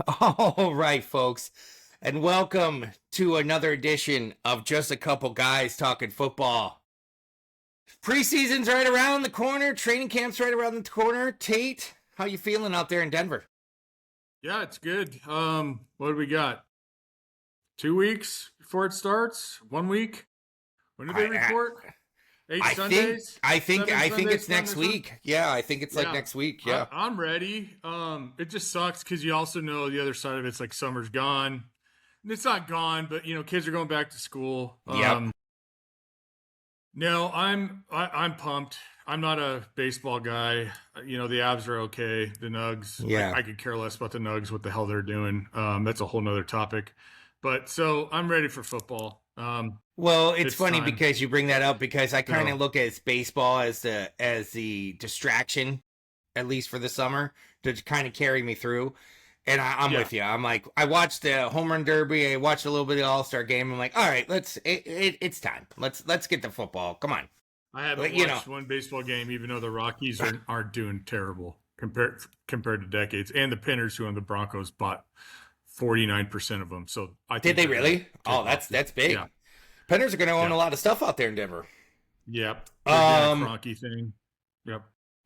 All right, folks, and welcome to another edition of Just a Couple Guys Talking Football. Preseason's right around the corner. Training camp's right around the corner. Tate, how you feeling out there in Denver? Yeah, it's good. What do we got? 2 weeks before it starts? 1 week? When do they report? Eight I Sundays? I think Seven Sundays it's next week. Yeah, I think it's like Yeah. next week. Yeah. I'm ready. It just sucks because you also know the other side of it's like summer's gone. And it's not gone, but kids are going back to school. Yep. No, I'm pumped. I'm not a baseball guy. The Avs are okay. The Nugs, Yeah. I could care less about the Nugs, what the hell they're doing. That's a whole nother topic. But so I'm ready for football. Well, it's It's funny time. because you bring that up because I kind Yeah. of look at baseball as the distraction, at least for the summer, to kind of carry me through. And I'm Yeah. with you. I'm like, I watched the home run derby. I watched a little bit of the All-Star game. I'm like, all right, it's time. Let's get the football. Come on. I haven't You watched one baseball game, even though the Rockies aren't doing terrible compared to decades. And the Pinners, who own the Broncos, bought 49% of them. So I Did think they they're really? gonna Oh, take off. that's big. Yeah. Penners are going to own Yeah. a lot of stuff out there in Denver. Yep. They're doing a Um, Cronky thing. Yep.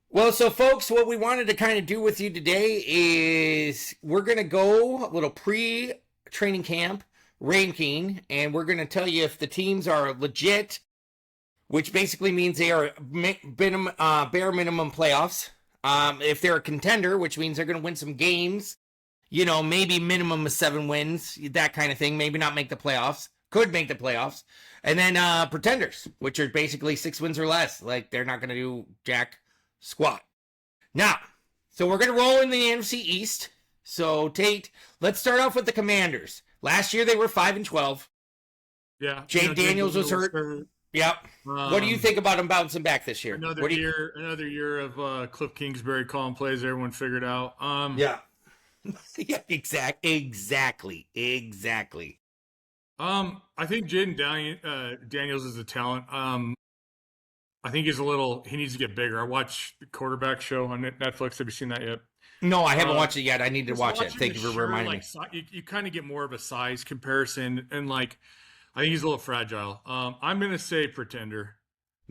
Well, so folks, what we wanted to kind of do with you today is we're going to go a little pre-training camp ranking, and we're going to tell you if the teams are legit, which basically means they are bare minimum playoffs. If they're a contender, which means they're going to win some games, maybe minimum of 7 wins, that kind of thing. Maybe not make the playoffs, could make the playoffs. And then pretenders, which are basically 6 wins or less. Like, they're not going to do jack squat. Now, so we're going to roll in the NFC East. So, Tate, let's start off with the Commanders. Last year, they were 5-12. Yeah. Jay Daniels was hurt. Yep. What do you think about him bouncing back this year? Another year of Cliff Kingsbury calling plays everyone figured out. Yeah. Yeah, exactly. I think Jaden Daniels is a talent. I think he needs to get bigger. I watched the quarterback show on Netflix. Have you seen that yet? No, I haven't watched it yet. I need to Just watch it. watching Thank you the for reminding me. You kind of get more of a size comparison, and I think he's a little fragile. I'm gonna say pretender.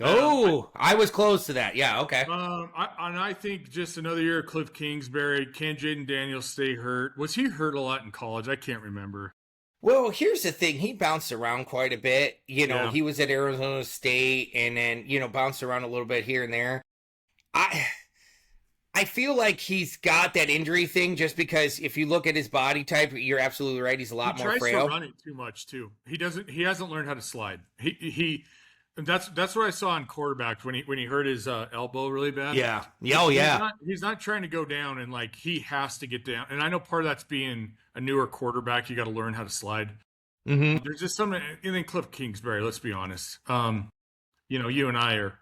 Oh, I was close to that. Yeah, okay. I think just another year of Cliff Kingsbury. Can Jaden Daniels stay hurt? Was he hurt a lot in college? I can't remember. Well, here's the thing. He bounced around quite a bit. Yeah. He was at Arizona State and then, bounced around a little bit here and there. I feel like he's got that injury thing just because if you look at his body type, you're absolutely right. He's a lot more frail. He tries to run it too much too. He hasn't learned how to slide. That's what I saw in quarterbacks when he hurt his elbow really bad. Yeah. Oh, yeah. He's not trying to go down and he has to get down. And I know part of that's being a newer quarterback. You got to learn how to slide. Mm-hmm. There's just something in Cliff Kingsbury. Let's be honest. You and I are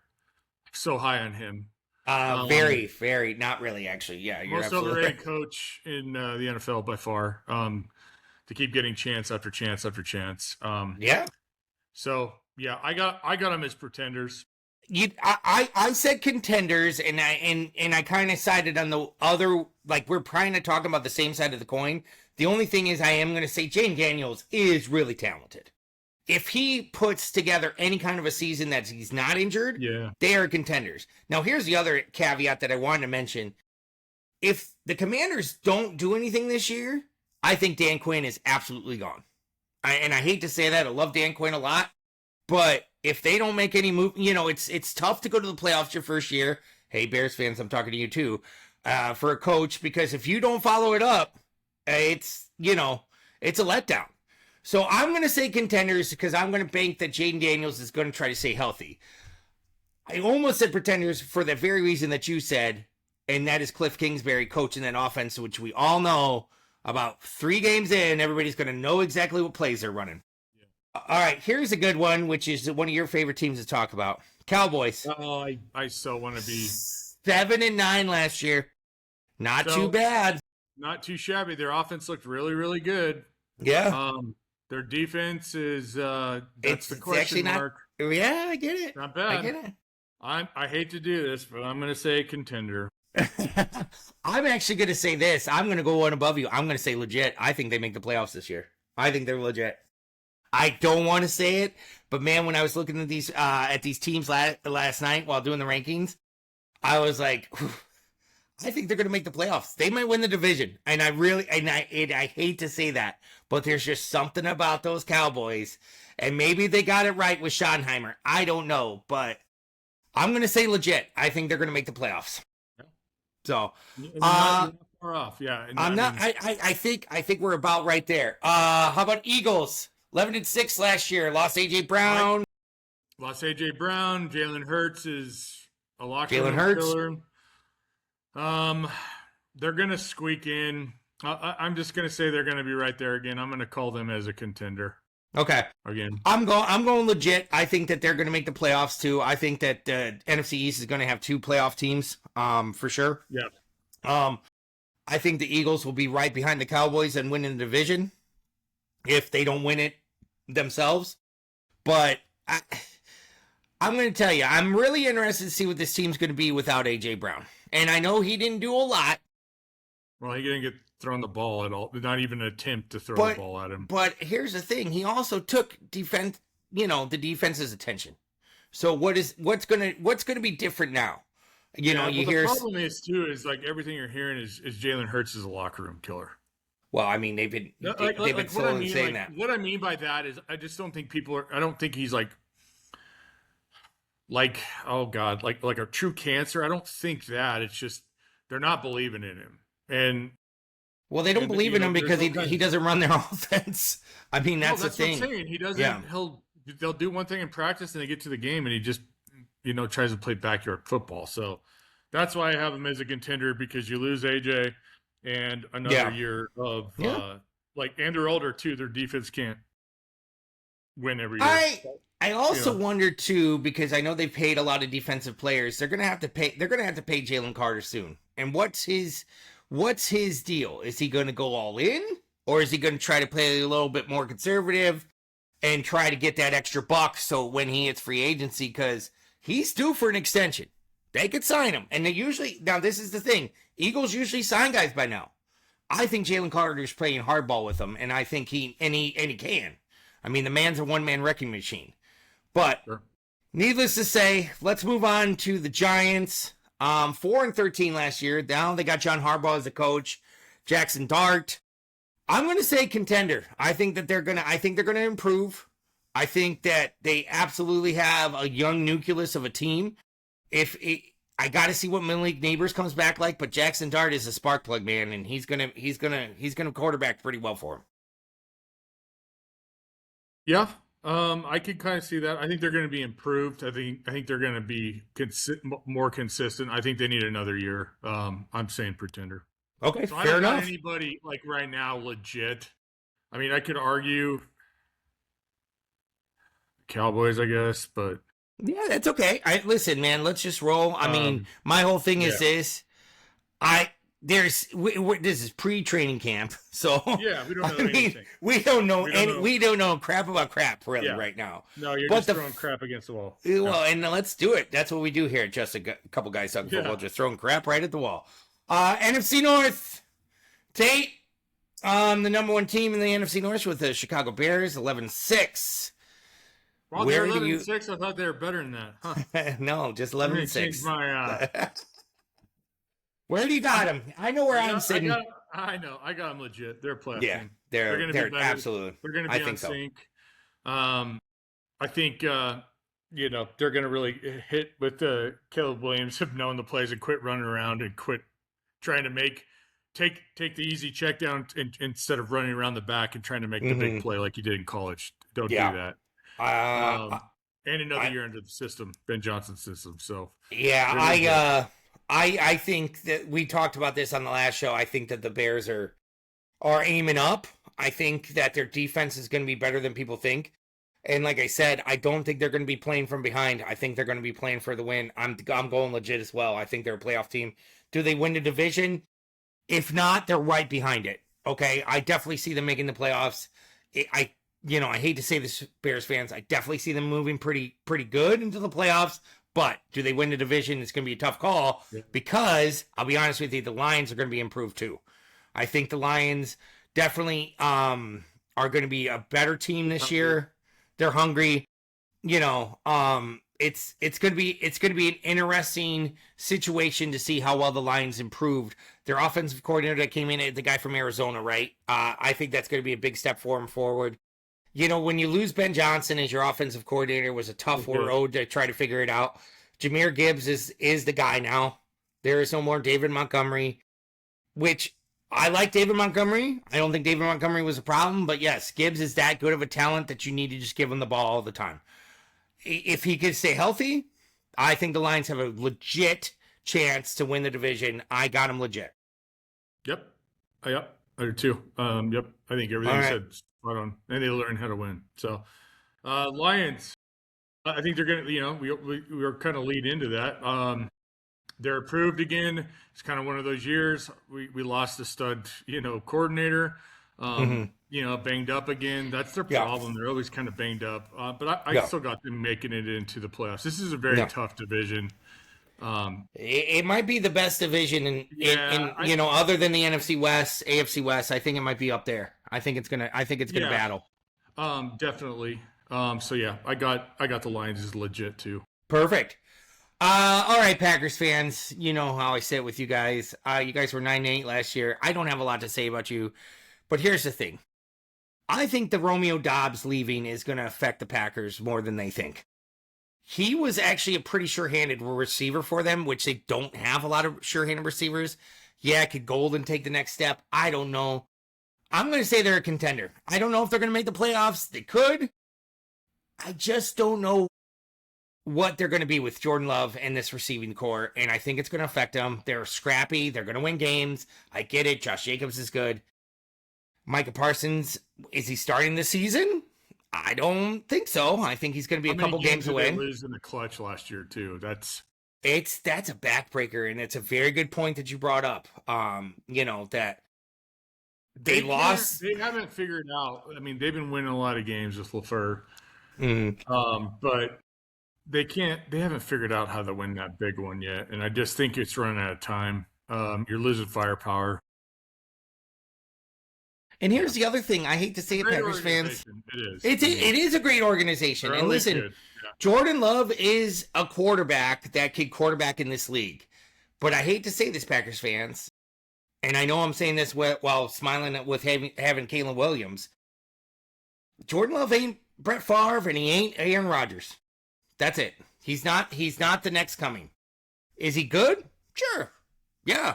so high on him. Very, very, not really, actually. Yeah, you're Most absolutely overrated right. coach in the NFL by far. To keep getting chance after chance after chance. Yeah. So yeah, I got him as pretenders. I said contenders, and I kind of sided on the other. Like, we're kind of talking about the same side of the coin. The only thing is, I am going to say Jane Daniels is really talented. If he puts together any kind of a season that he's not injured, Yeah. they are contenders. Now, here's the other caveat that I wanted to mention. If the Commanders don't do anything this year, I think Dan Quinn is absolutely gone. And I hate to say that. I love Dan Quinn a lot. But if they don't make any move, it's tough to go to the playoffs your first year. Hey, Bears fans, I'm talking to you too. For a coach, because if you don't follow it up, it's a letdown. So I'm going to say contenders because I'm going to bank that Jaden Daniels is going to try to stay healthy. I almost said pretenders for the very reason that you said, and that is Cliff Kingsbury coaching that offense, which we all know about 3 games in, everybody's going to know exactly what plays they're running. Yeah. All right, here's a good one, which is one of your favorite teams to talk about. Cowboys. Oh, I so want to be 7-9 last year. Not too bad. Not too shabby. Their offense looked really, really good. Yeah. Their defense is that's the question mark. Yeah, I get it. Not bad. I get it. I hate to do this, but I'm going to say contender. I'm actually going to say this. I'm going to go one above you. I'm going to say legit. I think they make the playoffs this year. I think they're legit. I don't want to say it, but man, when I was looking at these teams last night while doing the rankings, I was like, I think they're going to make the playoffs. They might win the division, and I hate to say that, but there's just something about those Cowboys, and maybe they got it right with Schottenheimer. I don't know, but I'm going to say legit. I think they're going to make the playoffs. So, not far off. Yeah, I'm not. I think we're about right there. How about Eagles? 11-6 last year. Lost AJ Brown. Lost AJ Brown. Jalen Hurts is a locker Jalen room Hurts. killer. They're gonna squeak in. I'm just gonna say they're gonna be right there again. I'm gonna call them as a contender. Okay. Again, I'm going legit. I think that they're going to make the playoffs too. I think that NFC East is going to have 2 playoff teams, for sure. Yeah. I think the Eagles will be right behind the Cowboys and win in the division if they don't win it themselves. But I'm going to tell you, I'm really interested to see what this team's going to be without AJ Brown. And I know he didn't do a lot. Well, he didn't get thrown the ball at all. Not even an attempt to throw the ball at him. But here's the thing: he also took the defense's attention. So what's gonna be different now? You hear. The problem is too is like everything you're hearing is Jalen Hurts is a locker room killer. Well, I mean they've been slowly saying that. What I mean by that is I just don't think I don't think he's like oh God like a true cancer. I don't think that. It's just they're not believing in him. And well, they don't believe in him because he doesn't run their offense. I mean, that's the thing. What I'm saying. He doesn't. Yeah. They'll do one thing in practice, and they get to the game, and he just tries to play backyard football. So that's why I have him as a contender, because you lose AJ and another year of like Andrew Older too. Their defense can't win every year. I also wonder too, because I know they've paid a lot of defensive players. They're gonna have to pay Jalen Carter soon. And what's his deal? Is he going to go all in, or is he going to try to play a little bit more conservative and try to get that extra buck so when he hits free agency, because he's due for an extension, they could sign him. And now this is the thing, Eagles usually sign guys by now. I think Jalen Carter's playing hardball with them, and I think he can. I mean, the man's a one-man wrecking machine. But needless to say, let's move on to the Giants. 4-13 last year. Now they got John Harbaugh as a coach. Jackson Dart. I'm going to say contender. I think they're going to improve. I think that they absolutely have a young nucleus of a team. I got to see what Malik Neighbors comes back like, but Jackson Dart is a spark plug, man, and he's going to quarterback pretty well for him. Yeah. I could kind of see that. I think they're going to be improved. I think they're going to be more consistent. I think they need another year. I'm saying pretender. Okay, so fair enough. I don't got anybody like right now legit. I mean, I could argue Cowboys, I guess, but yeah, that's okay. Listen, man, let's just roll. I mean, my whole thing is this: this is pre-training camp, so yeah, we don't know anything. We don't know crap about crap really right now. No, you're just throwing crap against the wall. Well, and let's do it. That's what we do here. Just a couple guys talking football, just throwing crap right at the wall. NFC North, Tate, the number 1 team in the NFC North with the Chicago Bears, 11-6. Well, they're 11-6. I thought they were better than that. Huh? No, just 11-6. Where do you got them? I know where I'm sitting. I know. I got them legit. They're a playoff team. They're going to be absolutely. They're going to be on sync. I think they're going to really hit with Caleb Williams of knowing the plays and quit running around and quit trying to take the easy check down instead of running around the back and trying to make the big play like you did in college. Don't do that. And another year into the system, Ben Johnson's system. So I think that we talked about this on the last show. I think that the Bears are aiming up. I think that their defense is going to be better than people think. And like I said, I don't think they're going to be playing from behind. I think they're going to be playing for the win. I'm going legit as well. I think they're a playoff team. Do they win the division? If not, they're right behind it. Okay, I definitely see them making the playoffs. I hate to say this, Bears fans. I definitely see them moving pretty good into the playoffs, But do they win the division? It's going to be a tough call because I'll be honest with you, the Lions are going to be improved too. I think the Lions definitely are going to be a better team this year. They're hungry. It's going to be an interesting situation to see how well the Lions improved. Their offensive coordinator that came in, the guy from Arizona, right? I think that's going to be a big step for him forward. When you lose Ben Johnson as your offensive coordinator, it was a tough road to try to figure it out. Jahmyr Gibbs is the guy now. There is no more David Montgomery, which I like David Montgomery. I don't think David Montgomery was a problem, but yes, Gibbs is that good of a talent that you need to just give him the ball all the time. If he could stay healthy, I think the Lions have a legit chance to win the division. I got him legit. Yep. I do too. Yep. I think everything you said spot on. And they learn how to win. So, Lions, I think they're going to, we were kind of lead into that. They're approved again. It's kind of one of those years. We lost a stud, coordinator. Banged up again. That's their problem. They're always kind of banged up. But I still got them making it into the playoffs. This is a very tough division. It might be the best division in other than the NFC West, AFC West. I think it might be up there. I think it's gonna battle. Definitely. So yeah, I got the Lions as legit too. Perfect. All right, Packers fans. You know how I sit with you guys. You guys were 9-8 last year. I don't have a lot to say about you, but here's the thing. I think the Romeo Doubs leaving is going to affect the Packers more than they think. He was actually a pretty sure-handed receiver for them, which they don't have a lot of sure-handed receivers. Yeah, could Golden take the next step? I don't know. I'm going to say they're a contender. I don't know if they're going to make the playoffs. They could. I just don't know what they're going to be with Jordan Love and this receiving core, and I think it's going to affect them. They're scrappy. They're going to win games. I get it. Josh Jacobs is good. Micah Parsons, is he starting the season? I don't think so. I think he's going to be a couple games away. They lose in the clutch last year too. That's a backbreaker, and it's a very good point that you brought up. That they lost. They haven't figured out. I mean, they've been winning a lot of games with LaFleur, but they can't. They haven't figured out how to win that big one yet, and I just think it's running out of time. You're losing firepower. And here's the other thing. I hate to say it, Packers fans. It is a great organization. And listen, Jordan Love is a quarterback that could quarterback in this league. But I hate to say this, Packers fans, and I know I'm saying this while smiling with having Caleb Williams. Jordan Love ain't Brett Favre, and he ain't Aaron Rodgers. That's it. He's not the next coming. Is he good? Sure. Yeah.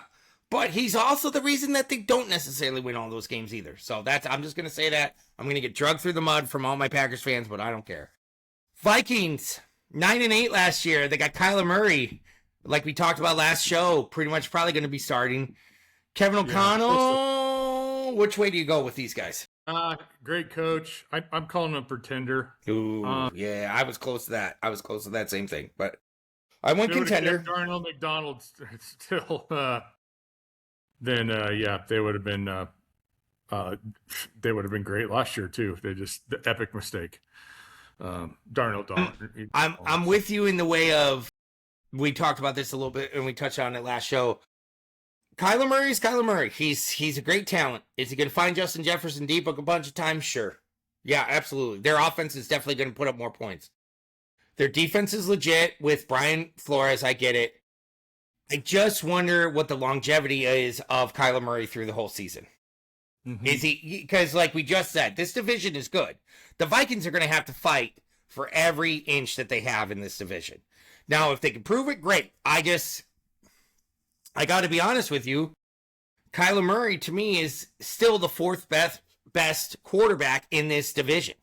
But he's also the reason that they don't necessarily win all those games either. So I'm just going to say that. I'm going to get drugged through the mud from all my Packers fans, but I don't care. Vikings, 9-8 last year. They got Kyler Murray, like we talked about last show, pretty much probably going to be starting. Kevin O'Connell, which way do you go with these guys? Great coach. I'm calling him a pretender. Ooh, yeah, I was close to that. Same thing, but I went contender. Darnell McDonald still... Then they would have been great last year too. The epic mistake. Darnold. I'm with you in the way of, we talked about this a little bit and we touched on it last show. Kyler Murray's Kyler Murray. He's a great talent. Is he going to find Justin Jefferson deep a bunch of times? Sure. Yeah, absolutely. Their offense is definitely going to put up more points. Their defense is legit with Brian Flores. I get it. I just wonder what the longevity is of Kyler Murray through the whole season. Mm-hmm. Is he, because like we just said, this division is good. The Vikings are going to have to fight for every inch that they have in this division. Now, if they can prove it, great. I got to be honest with you. Kyler Murray, to me, is still the fourth best quarterback in this division.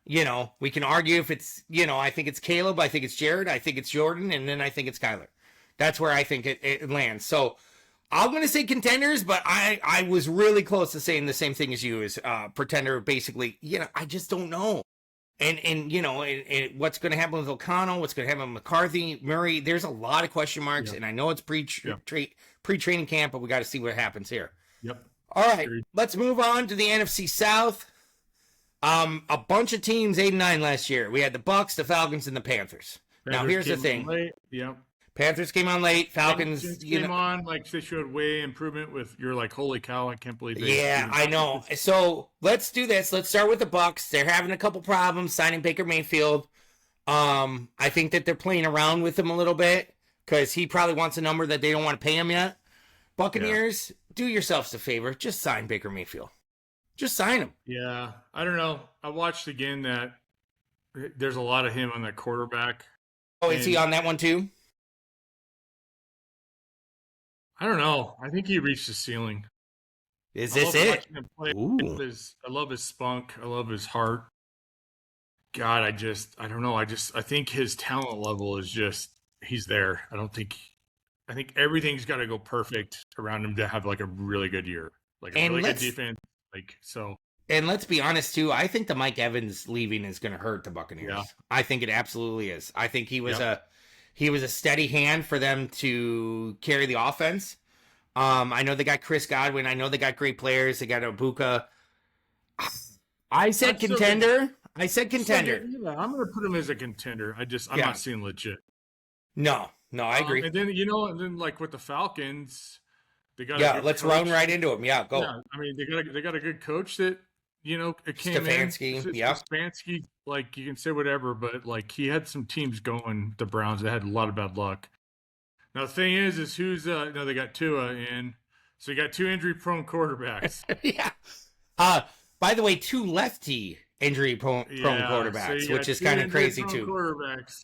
We can argue if it's, I think it's Caleb, I think it's Jared, I think it's Jordan, and then I think it's Kyler. That's where I think it lands. So I'm going to say contenders, but I was really close to saying the same thing as you, as pretender, basically. I just don't know. And what's going to happen with O'Connell, what's going to happen with McCarthy, Murray, there's a lot of question marks, and I know it's pre-training camp, but we got to see what happens here. Yep. All right, let's move on to the NFC South. A bunch of teams 8-9 last year. We had the Bucks, the Falcons, and the Panthers. Now, here's the thing. Late. Yep. Panthers came on late. Falcons came on like they showed way improvement with. You're like, holy cow! I can't believe. I know. So let's do this. Let's start with the Bucs. They're having a couple problems signing Baker Mayfield. I think that they're playing around with him a little bit because he probably wants a number that they don't want to pay him yet. Buccaneers, do yourselves a favor. Just sign Baker Mayfield. Just sign him. Yeah, I don't know. I watched again that there's a lot of him on that quarterback. Oh, is he on that one too? I don't know. I think he reached the ceiling. Is this it? I love his spunk. I love his heart. God, I don't know. I think his talent level is just, he's there. I think everything's got to go perfect around him to have like a really good year, like a really good defense. Like, so. And let's be honest too. I think the Mike Evans leaving is going to hurt the Buccaneers. Yeah. I think it absolutely is. I think he was a steady hand for them to carry the offense. I know they got Chris Godwin. I know they got great players. They got Ibuka. I said contender. I'm going to put him as a contender. I'm not seeing legit. No, I agree. And then like with the Falcons, they got let's run right into them. Yeah, go. Yeah, I mean they got a good coach that it came Stefanski. in. Stefanski, like you can say whatever, but like he had some teams going. The Browns that had a lot of bad luck. Now the thing is who's they got Tua in, so you got two injury-prone quarterbacks. Yeah. By the way, two lefty injury-prone quarterbacks, so which is kind of crazy too. Quarterbacks.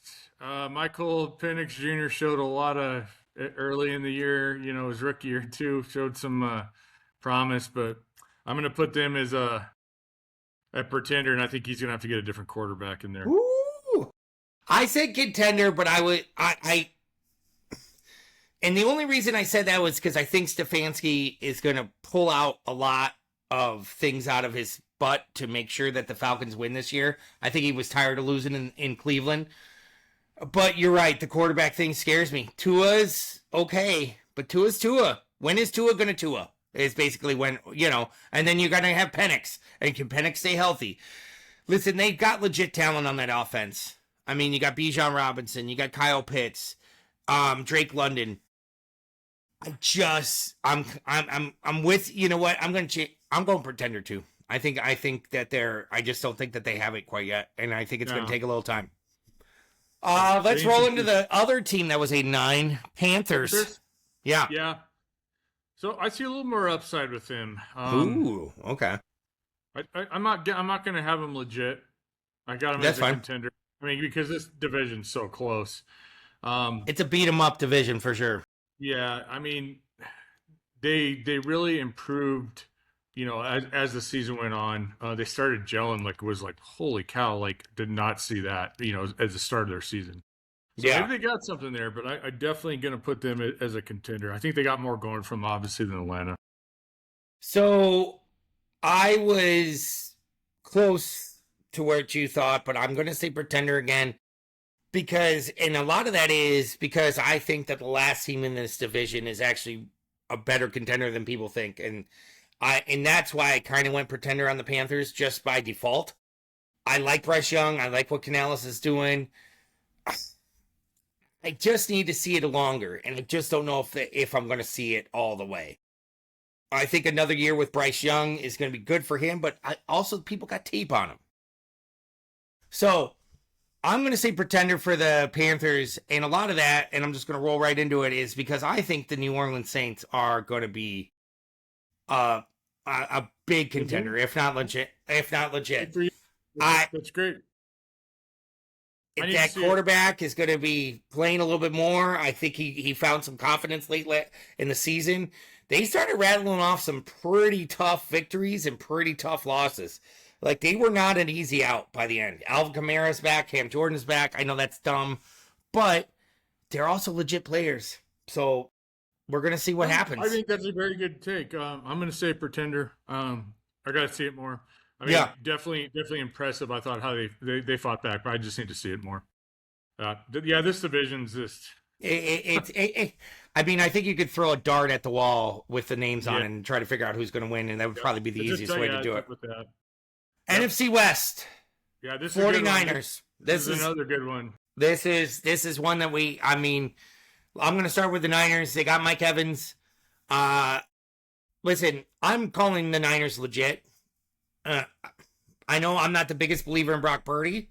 Michael Penix Jr. showed a lot of early in the year. His rookie year too showed some promise, but I'm going to put them as a pretender, and I think he's going to have to get a different quarterback in there. Ooh. I said contender, but and the only reason I said that was because I think Stefanski is going to pull out a lot of things out of his butt to make sure that the Falcons win this year. I think he was tired of losing in Cleveland. But you're right, the quarterback thing scares me. Tua's okay, but Tua's Tua. When is Tua going to Tua? Is basically when, and then you're going to have Penix. And can Penix stay healthy? Listen, they've got legit talent on that offense. I mean, you got Bijan Robinson, you got Kyle Pitts, Drake London. I'm with, what? I'm going pretender too. I think that I just don't think that they have it quite yet. And I think it's going to take a little time. Let's roll into the other team that was a 9, Panthers. Yeah. Yeah. So I see a little more upside with him. Ooh, okay. I'm not going to have him legit. I got him as a contender. I mean, because this division's so close. It's a beat 'em up division for sure. Yeah, I mean, they really improved. As the season went on, they started gelling. Like, it was like, holy cow! Like, did not see that. As the start of their season. So maybe they got something there, but I definitely going to put them as a contender. I think they got more going from obviously than Atlanta. So I was close to what you thought, but I'm going to say pretender again. And a lot of that is because I think that the last team in this division is actually a better contender than people think. And that's why I kind of went pretender on the Panthers just by default. I like Bryce Young. I like what Canales is doing. I just need to see it longer. And I just don't know if I'm going to see it all the way. I think another year with Bryce Young is going to be good for him, but also people got tape on him. So I'm going to say pretender for the Panthers, and a lot of that, and I'm just going to roll right into it, is because I think the New Orleans Saints are going to be a big contender, if not legit. That's great. That quarterback is going to be playing a little bit more. I think he found some confidence late in the season. They started rattling off some pretty tough victories and pretty tough losses. Like, they were not an easy out by the end. Alvin Kamara's back. Cam Jordan's back. I know that's dumb, but they're also legit players. So we're going to see what happens. I think that's a very good take. I'm going to say pretender. I got to see it more. I mean, definitely impressive. I thought how they fought back, but I just need to see it more. This division's just... I mean, I think you could throw a dart at the wall with the names on it and try to figure out who's going to win, and that would probably be the easiest way to do it. With that. NFC West. Yeah, this 49ers. This is another good one. This is one that I'm going to start with the Niners. They got Mike Evans. Listen, I'm calling the Niners legit. I know I'm not the biggest believer in Brock Purdy,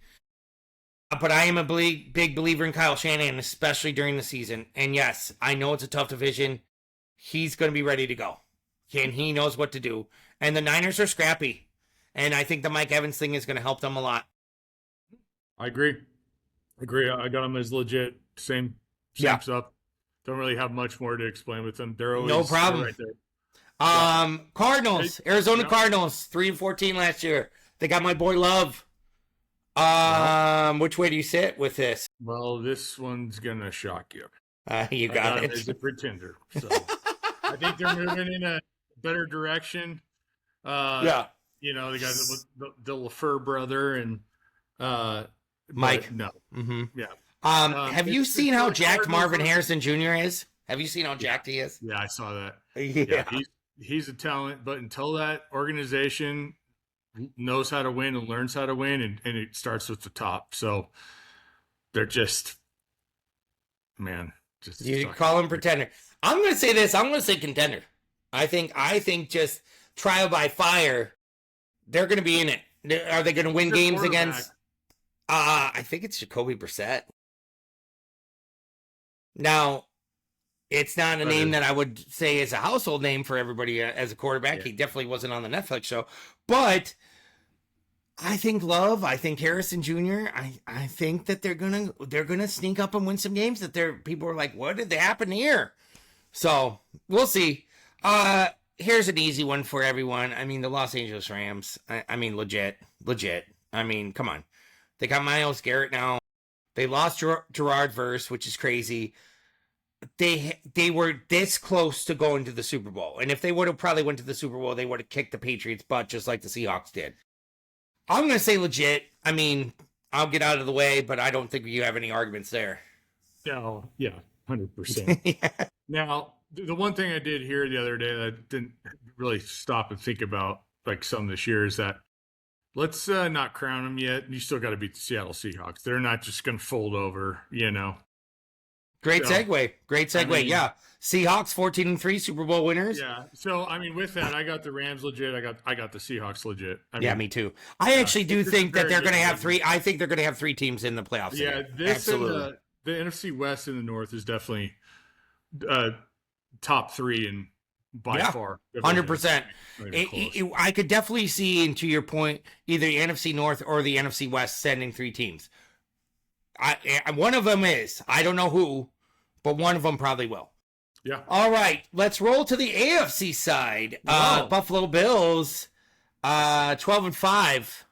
but I am a big believer in Kyle Shanahan, especially during the season. And yes, I know it's a tough division. He's going to be ready to go. And he knows what to do. And the Niners are scrappy. And I think the Mike Evans thing is going to help them a lot. I agree. I got them as legit. Same stuff. Don't really have much more to explain with them. They're always no problem right there. Cardinals, Arizona Cardinals, 3-14 last year. They got my boy Love. Which way do you sit with this? Well, this one's gonna shock you. You got it. As a pretender, so I think they're moving in a better direction. They got the LaFleur brother and Mike. No, yeah. Have you seen how jacked Marvin Harrison Jr. is? Have you seen how jacked he is? Yeah, I saw that. Yeah, he's a talent, but until that organization knows how to win and learns how to win, and it starts with the top. So they're just, man. You call him pretender. I'm going to say this. I'm going to say contender. I think just trial by fire, they're going to be in it. Are they going to win games against? I think it's Jacoby Brissett. Now, it's not a name that I would say is a household name for everybody as a quarterback. Yeah. He definitely wasn't on the Netflix show. But I think Love, I think Harrison Jr., I think that they're gonna sneak up and win some games that people are like, what did happen here? So we'll see. Here's an easy one for everyone. I mean, the Los Angeles Rams. I mean, legit. I mean, come on. They got Myles Garrett now. They lost Gerard Verse, which is crazy. They were this close to going to the Super Bowl. And if they would have probably went to the Super Bowl, they would have kicked the Patriots' butt just like the Seahawks did. I'm going to say legit. I mean, I'll get out of the way, but I don't think you have any arguments there. No, yeah, 100%. Yeah. Now, the one thing I did hear the other day that I didn't really stop and think about, like some this year, is that let's not crown them yet. You still got to beat the Seattle Seahawks. They're not just going to fold over, Great segue. I mean, yeah. Seahawks 14-3 Super Bowl winners. Yeah. So I mean, with that, I got the Rams legit. I got the Seahawks legit. Me too. I actually do think that they're going to have three. I think they're going to have three teams in the playoffs. Yeah, absolutely. The NFC West in the North is definitely top three and by far. 100%. I could definitely see, and to your point, either the NFC North or the NFC West sending three teams. One of them is. I don't know who, but one of them probably will. Yeah. All right. Let's roll to the AFC side. Buffalo Bills, 12-5.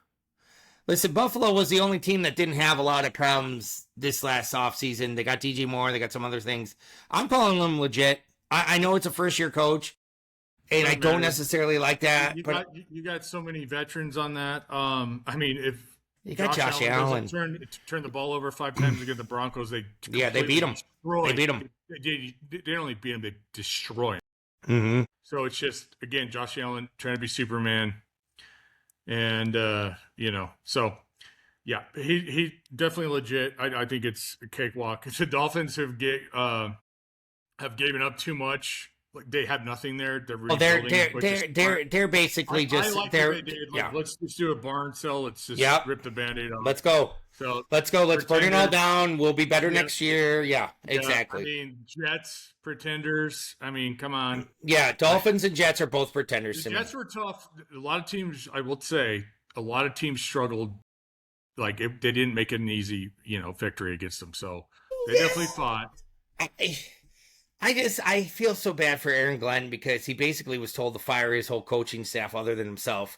Listen, Buffalo was the only team that didn't have a lot of problems this last offseason. They got DJ Moore. They got some other things. I'm calling them legit. I know it's a first-year coach, and I don't necessarily like that. You got so many veterans on that. I mean, if you got Josh Allen turn the ball over 5 times against the Broncos, they beat them. They beat them. They didn't only beat them; they destroy them. Mm-hmm. So it's just, again, Josh Allen trying to be Superman, and so yeah, he definitely legit. I think it's a cakewalk. The Dolphins have given up too much. Like, they have nothing there. They're basically just let's just do a barn sale. Let's just rip the Band-Aid off. Let's go. So let's go. Let's burn it all down. We'll be better next year. Yeah, exactly. I mean, Jets, pretenders. I mean, come on. Yeah, Dolphins and Jets are both pretenders. The Jets were tough. A lot of teams, I will say, struggled. Like, they didn't make it an easy, victory against them. So they definitely fought. I feel so bad for Aaron Glenn because he basically was told to fire his whole coaching staff other than himself.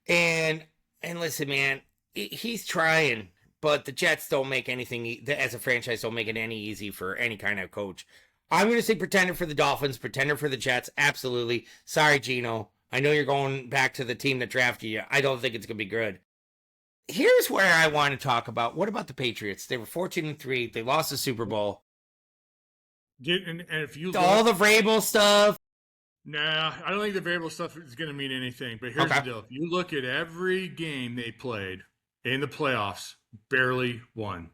And listen, man, he's trying, but the Jets don't make anything, as a franchise, don't make it any easy for any kind of coach. I'm going to say pretender for the Dolphins, pretender for the Jets. Absolutely. Sorry, Gino. I know you're going back to the team that drafted you. I don't think it's going to be good. Here's where I want to talk about. What about the Patriots? They were 14-3. They lost the Super Bowl. And if you all the Vrabel stuff. Nah, I don't think the Vrabel stuff is going to mean anything. But here's the deal: if you look at every game they played in the playoffs, barely won.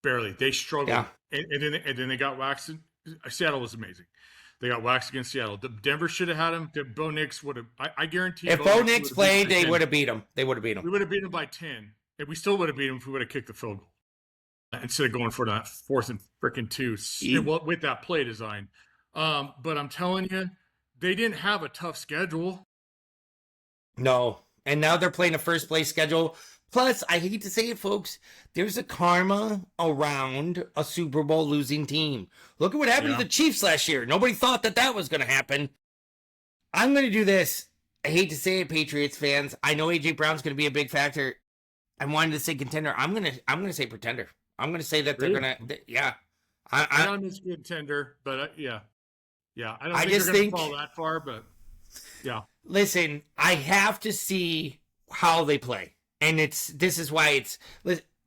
Barely. They struggled. Yeah. And then they got waxed. Seattle was amazing. They got waxed against Seattle. Denver should have had him. Bo Nix would have. I guararee. If Bo Nix played, they would have beat him. They would have beat him. We would have beat him by 10. And we still would have beat him if we would have kicked the field goal. Instead of going for that 4th and freaking 2 with that play design. But I'm telling you, they didn't have a tough schedule. No. And now they're playing a first place schedule. Plus, I hate to say it, folks, there's a karma around a Super Bowl losing team. Look at what happened to the Chiefs last year. Nobody thought that was going to happen. I'm going to do this. I hate to say it, Patriots fans. I know A.J. Brown's going to be a big factor. I wanted to say contender. I'm going to say pretender. I'm going to say that they're going to, yeah. I'm just contender, but yeah. I don't think they're going to fall that far, but yeah. Listen, I have to see how they play. And this is why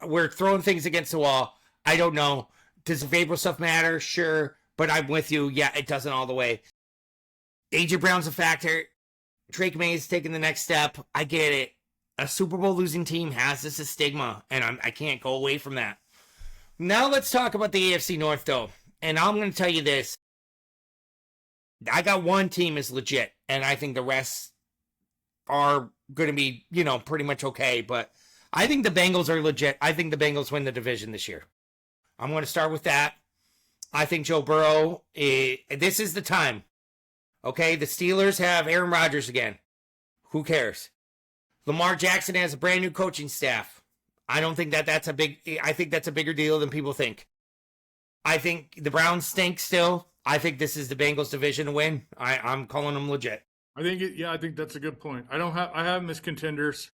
we're throwing things against the wall. I don't know. Does the favorable stuff matter? Sure. But I'm with you. Yeah, it doesn't all the way. A.J. Brown's a factor. Drake May is taking the next step. I get it. A Super Bowl losing team has this stigma, and I can't go away from that. Now let's talk about the AFC North, though. And I'm going to tell you this. I got one team is legit, and I think the rest are going to be, pretty much okay. But I think the Bengals are legit. I think the Bengals win the division this year. I'm going to start with that. I think Joe Burrow, this is the time. Okay, the Steelers have Aaron Rodgers again. Who cares? Lamar Jackson has a brand new coaching staff. I don't think I think that's a bigger deal than people think. I think the Browns stink still. I think this is the Bengals division to win. I'm calling them legit. I think that's a good point. I have them as contenders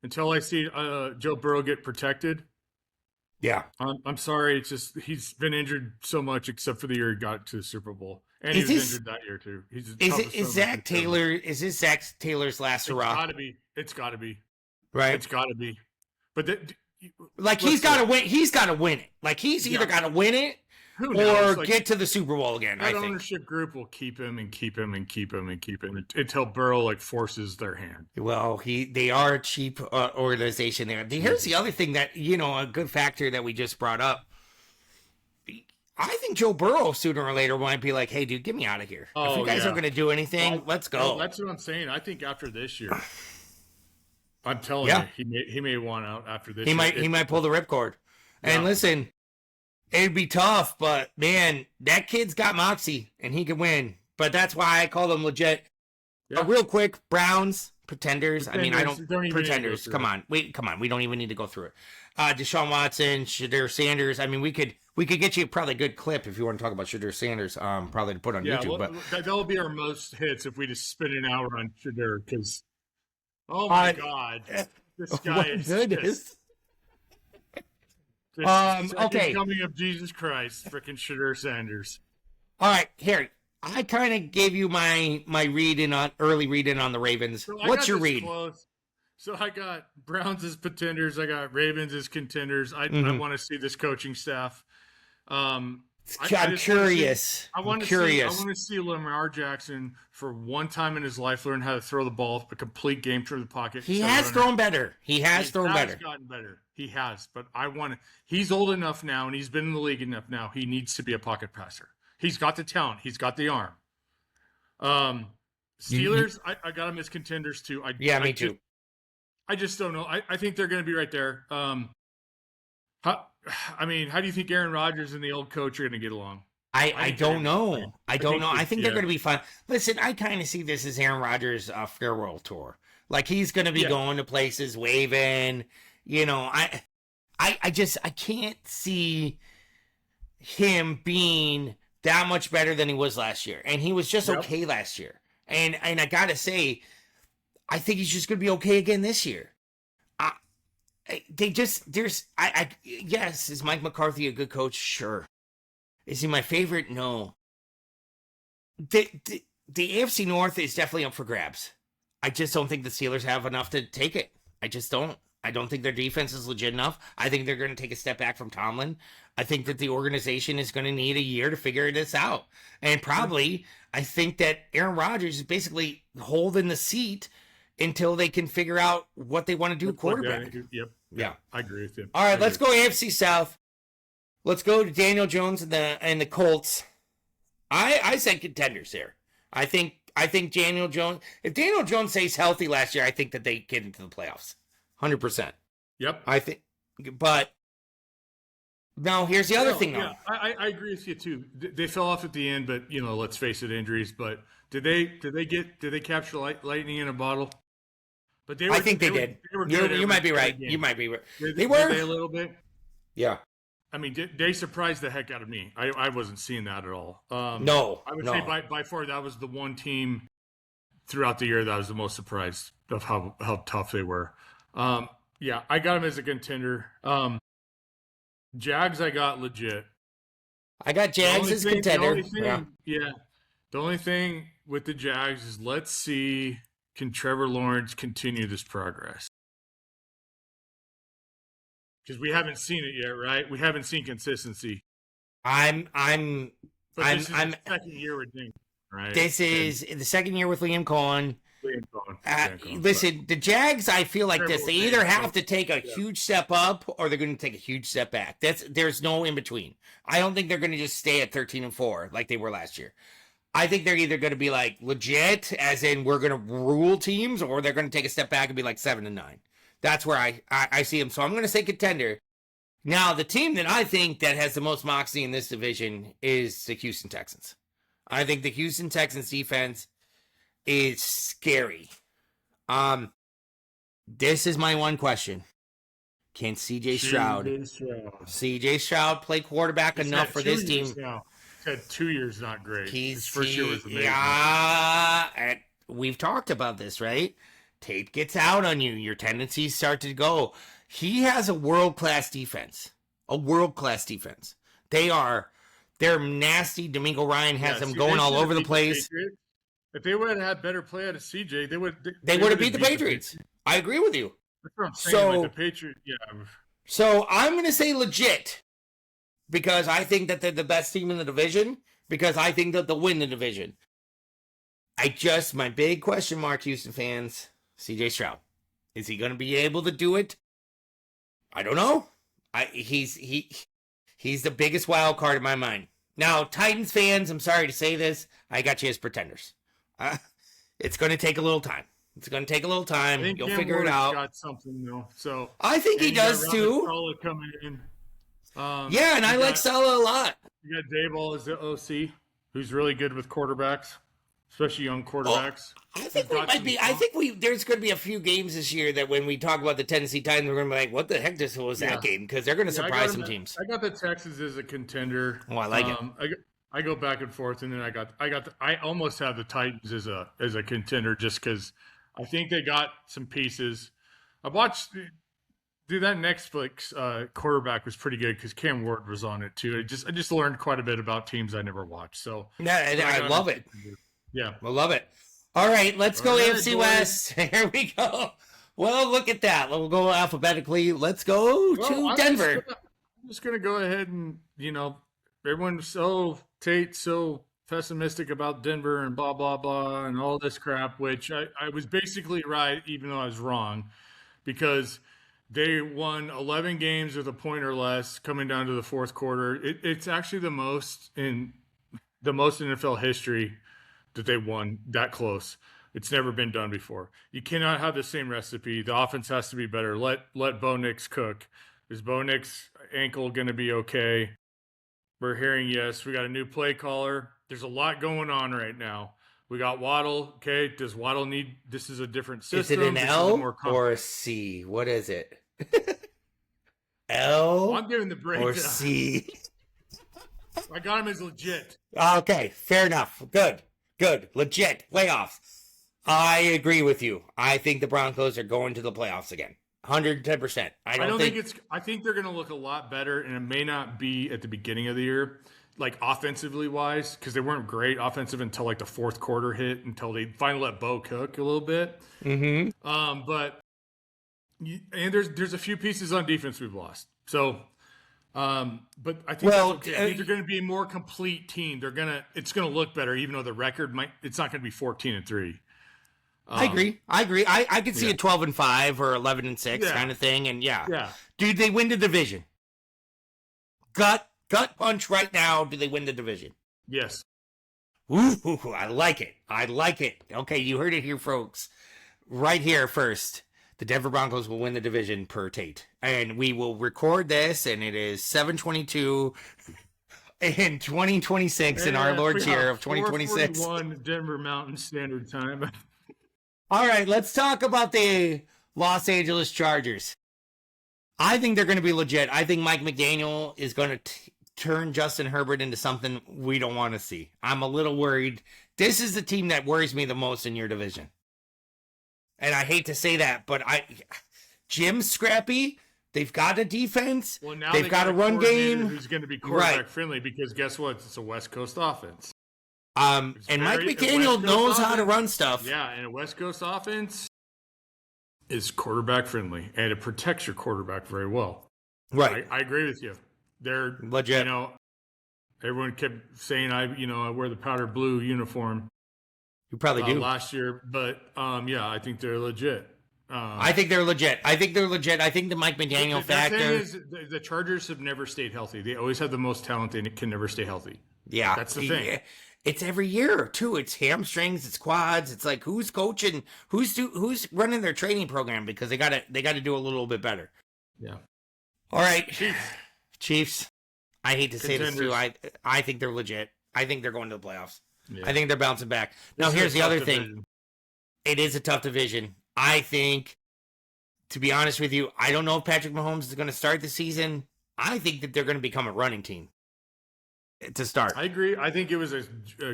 until I see Joe Burrow get protected. Yeah. I'm sorry. It's just, he's been injured so much except for the year he got to the Super Bowl. And he was injured that year too. Is Zach Taylor's last hurrah? It's gotta be. Right. It's gotta be. But he's got to win. He's got to win it. Like he's either got to win it or get to the Super Bowl again. That ownership group will keep him until Burrow forces their hand. Well, they are a cheap organization there. Here's the other thing that a good factor that we just brought up. I think Joe Burrow sooner or later might be like, "Hey, dude, get me out of here. If you guys aren't going to do anything, let's go." That's what I'm saying. I think after this year, I'm telling you, he may want out after this. He might pull the ripcord. Yeah. And listen, it'd be tough, but man, that kid's got moxie and he can win. But that's why I call them legit. Yeah. Real quick, Browns, pretenders. I mean, pretenders. Come on. We don't even need to go through it. Deshaun Watson, Shadur Sanders. I mean, we could get you probably a good clip if you want to talk about Shadur Sanders, probably to put on YouTube. But that'll be our most hits if we just spend an hour on Shadur because, oh my God, this guy is goodness. Okay. Coming of Jesus Christ, freaking Shadur Sanders. All right, here. I kind of gave you my early read in on the Ravens. So what's your read? Close. So I got Browns as pretenders. I got Ravens as contenders. I want to see this coaching staff. I'm curious. I want to see Lamar Jackson for one time in his life learn how to throw the ball a complete game through the pocket. He has thrown better. He has gotten better. He has, but he's old enough now and he's been in the league enough now. He needs to be a pocket passer. He's got the talent. He's got the arm. Steelers, I got them as contenders too. Me too. I just don't know. I think they're going to be right there. How do you think Aaron Rodgers and the old coach are going to get along? I don't know. I don't know. I think they're going to be fun. Listen, I kind of see this as Aaron Rodgers' farewell tour. Like he's going to be going to places, waving. I can't see him being that much better than he was last year. And he was just okay last year. And I got to say, I think he's just going to be okay again this year. Yes, is Mike McCarthy a good coach? Sure. Is he my favorite? No. The AFC North is definitely up for grabs. I just don't think the Steelers have enough to take it. I just don't. I don't think their defense is legit enough. I think they're going to take a step back from Tomlin. I think that the organization is going to need a year to figure this out. And probably, I think that Aaron Rodgers is basically holding the seat until they can figure out what they want to do at quarterback. Yep. Yeah, I agree with you. All right, let's go AFC South. Let's go to Daniel Jones and the Colts. I said Contenders there. I think Daniel Jones. If Daniel Jones stays healthy last year, I think that they get into the playoffs, 100%. Yep. I think, but no. Here's the other thing, though. Yeah, I agree with you too. They fell off at the end, but let's face it, injuries. But did they capture lightning in a bottle? But they were, I think they did. You might be right. You might be right. They were a little bit. Yeah. I mean, they surprised the heck out of me. I wasn't seeing that at all. No. I would say by far that was the one team throughout the year that I was the most surprised of how tough they were. Yeah, I got them as a contender. Jags, I got legit. I got Jags as contender. The only thing with the Jags is let's see, can Trevor Lawrence continue this progress? Because we haven't seen it yet, right? We haven't seen consistency. I'm the second year with Dink, right? This is the second year with Liam Cohen. Listen, the Jags, I feel like this. They either have to take a huge step up or they're going to take a huge step back. There's no in between. I don't think they're going to just stay at 13-4 like they were last year. I think they're either going to be like legit, as in we're going to rule teams, or they're going to take a step back and be like 7-9. That's where I see them. So I'm going to say contender. Now, the team that I think that has the most moxie in this division is the Houston Texans. I think the Houston Texans defense is scary. This is my one question. Can CJ Stroud play quarterback enough for this team? He's had 2 years not great. His first year was amazing. Yeah, we've talked about this, right? Tate gets out on you. Your tendencies start to go. He has a world-class defense. They're nasty. D'Amico Ryan has them going all over the place. If they would have had better play out of CJ, they would have beat the Patriots. I agree with you. That's what I'm saying. Like the Patriots, yeah. So I'm going to say legit because I think that they're the best team in the division, because I think that they'll win the division. My big question mark, Houston fans, CJ Stroud. Is he going to be able to do it? I don't know. He's the biggest wild card in my mind. Now, Titans fans, I'm sorry to say this, I got you as pretenders. It's going to take a little time. You'll figure it out. Got something though. So I think he does too. Coming in. And I like Salah a lot. You got Dayball as the OC, who's really good with quarterbacks, especially young quarterbacks. I think we might be. There's going to be a few games this year that when we talk about the Tennessee Titans, we're going to be like, "What the heck was that game?" Because they're going to surprise some teams. I got the Texans as a contender. Oh, I like it. I go back and forth, and then I almost have the Titans as a contender just because I think they got some pieces. I watched. Dude, that Netflix quarterback was pretty good because Cam Ward was on it too. I just learned quite a bit about teams I never watched. So I love it. Yeah, I love it. All right, let's go AFC West. Here we go. Well, look at that. We'll go alphabetically. Let's go to Denver. I'm just gonna go ahead and everyone's so pessimistic about Denver and blah blah blah and all this crap, which I was basically right, even though I was wrong, because they won 11 games with a point or less coming down to the fourth quarter. It's actually the most in NFL history that they won that close. It's never been done before. You cannot have the same recipe. The offense has to be better. Let Bo Nix cook. Is Bo Nix ankle going to be okay? We're hearing yes. We got a new play caller. There's a lot going on right now. We got Waddle. Okay, does Waddle need? This is a different system. Is it an L or a C? What is it? L. I'm giving the breakdown. Or C. I got him as legit. Okay, fair enough. Good. Legit playoffs. I agree with you. I think the Broncos are going to the playoffs again. 110%. I think they're going to look a lot better, and it may not be at the beginning of the year, like offensively wise, because they weren't great offensive until like the fourth quarter hit, until they finally let Bo cook a little bit. Mm-hmm. But there's a few pieces on defense we've lost. So, but I think I think they're going to be a more complete team. It's going to look better, even though the record it's not going to be 14-3. I agree. I could see a 12-5 or 11-6 kind of thing. And dude, they win the division. Gut gut punch right now, do they win the division? Yes. Ooh, I like it. I like it. Okay, you heard it here, folks. Right here first. The Denver Broncos will win the division per Tate. And we will record this, and it is 7:22 in 2026 in our Lord's year of 2026. 4:41 Denver Mountain Standard Time. All right, let's talk about the Los Angeles Chargers. I think they're going to be legit. I think Mike McDaniel is going to turn Justin Herbert into something we don't want to see. I'm a little worried. This is the team that worries me the most in your division. And I hate to say that, but Jim's scrappy. They've got a defense. Well, now they've got a run game. Who's going to be quarterback friendly? Because guess what? It's a West Coast offense. And Mike McDaniel knows how to run stuff. Yeah, and a West Coast offense is quarterback friendly, and it protects your quarterback very well. Right. I agree with you. They're legit. Everyone kept saying I wear the powder blue uniform. You probably do last year, but I think they're legit. I think they're legit. I think the Mike McDaniel factor. The thing is, the Chargers have never stayed healthy. They always have the most talent and can never stay healthy. Yeah, that's the thing. It's every year too. It's hamstrings. It's quads. It's like who's coaching, who's running their training program because they gotta do a little bit better. Yeah. All right, Chiefs. I hate to say this too. I think they're legit. I think they're going to the playoffs. Yeah. I think they're bouncing back. Now, here's the other thing. It is a tough division. I think, to be honest with you, I don't know if Patrick Mahomes is going to start the season. I think that they're going to become a running team to start. I agree. I think it was a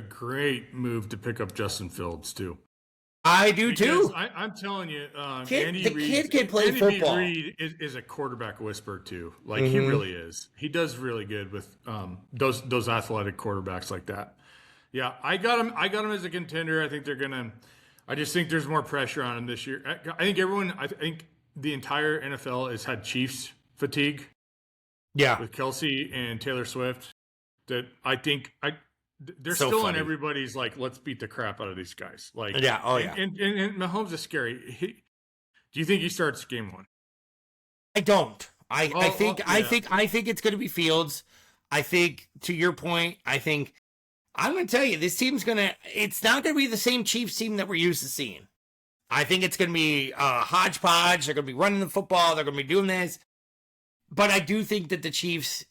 great move to pick up Justin Fields, too. I do, too. I'm telling you, kid can play football. Andy Reid is a quarterback whisperer, too. Like, he really is. He does really good with those athletic quarterbacks like that. Yeah, I got him as a contender. I think they're gonna. I just think there's more pressure on him this year. I think the entire NFL has had Chiefs fatigue. Yeah, with Kelsey and Taylor Swift. That I think they're so still funny. on everybody's like, let's beat the crap out of these guys. Like, yeah, and Mahomes is scary. Do you think he starts game one? I don't. I think it's going to be Fields. I think to your point. I'm going to tell you, this team's it's not going to be the same Chiefs team that we're used to seeing. I think it's going to be hodgepodge. They're going to be running the football. They're going to be doing this. But I do think that the Chiefs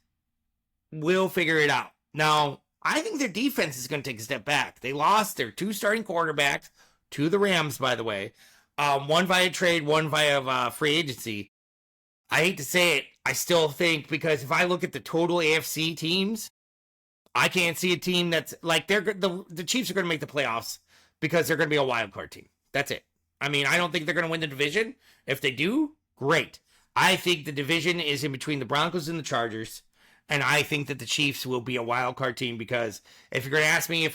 will figure it out. Now, I think their defense is going to take a step back. They lost their 2 starting quarterbacks to the Rams, by the way. One via trade, one via free agency. I hate to say it. I still think, because if I look at the total AFC teams, I can't see a team that's like the Chiefs are going to make the playoffs because they're going to be a wild card team. That's it. I mean, I don't think they're going to win the division. If they do, great. I think the division is in between the Broncos and the Chargers, and I think that the Chiefs will be a wild card team because if you're going to ask me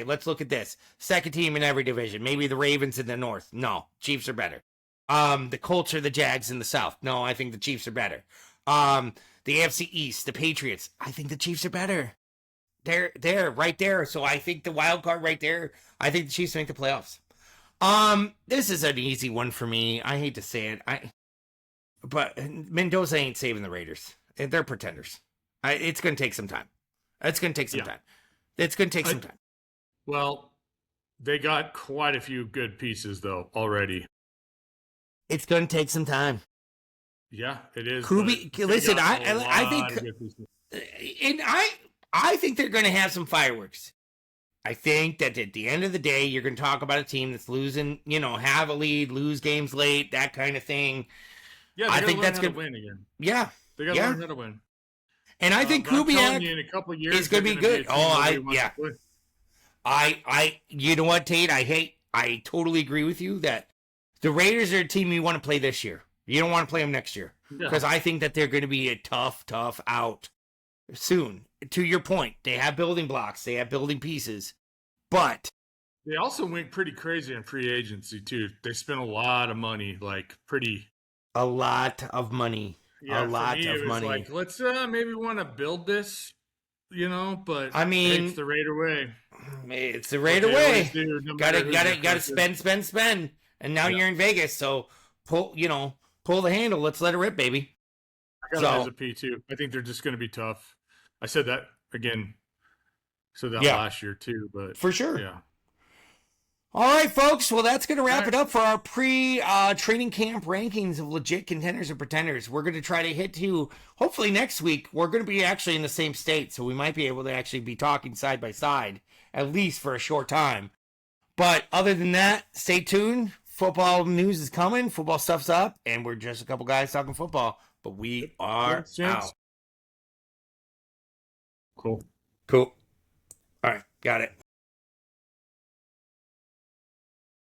let's look at this. Second team in every division. Maybe the Ravens in the North. No, Chiefs are better. The Colts or the Jags in the South. No, I think the Chiefs are better. The AFC East, the Patriots. I think the Chiefs are better. They're right there. So I think the wild card right there, I think the Chiefs make the playoffs. This is an easy one for me. I hate to say it. But Mendoza ain't saving the Raiders. They're pretenders. It's going to take some time. It's going to take some time. Well, they got quite a few good pieces, though, already. It's going to take some time. Yeah, it is. Listen, I think they're going to have some fireworks. I think that at the end of the day, you're going to talk about a team that's losing, have a lead, lose games late, that kind of thing. Yeah, I think that's going to win again. Yeah, they got to learn how to win. And I think Kubiak in a couple of years is going to be good. You know what, Tate? I totally agree with you that the Raiders are a team you want to play this year. You don't want to play them next year because I think that they're going to be a tough out soon. To your point, they have building blocks, they have building pieces, but they also went pretty crazy in free agency too. They spent a lot of money, a lot of money. Yeah, like, let's maybe want to build this, but I mean, it's the Raider way. It's the Raider way. Gotta spend. And now you're in Vegas, so pull the handle. Let's let it rip, baby. I got them as a P2. I think they're just going to be tough. I said that again. Said that last year too, but for sure. Yeah. All right, folks. Well, that's going to wrap it up for our pre-training camp rankings of legit contenders and pretenders. We're going to try to hit to, hopefully next week, we're going to be actually in the same state, so we might be able to actually be talking side by side, at least for a short time. But other than that, stay tuned. Football news is coming. Football stuff's up, and we're just a couple guys talking football. But we are out. Cool. All right, got it.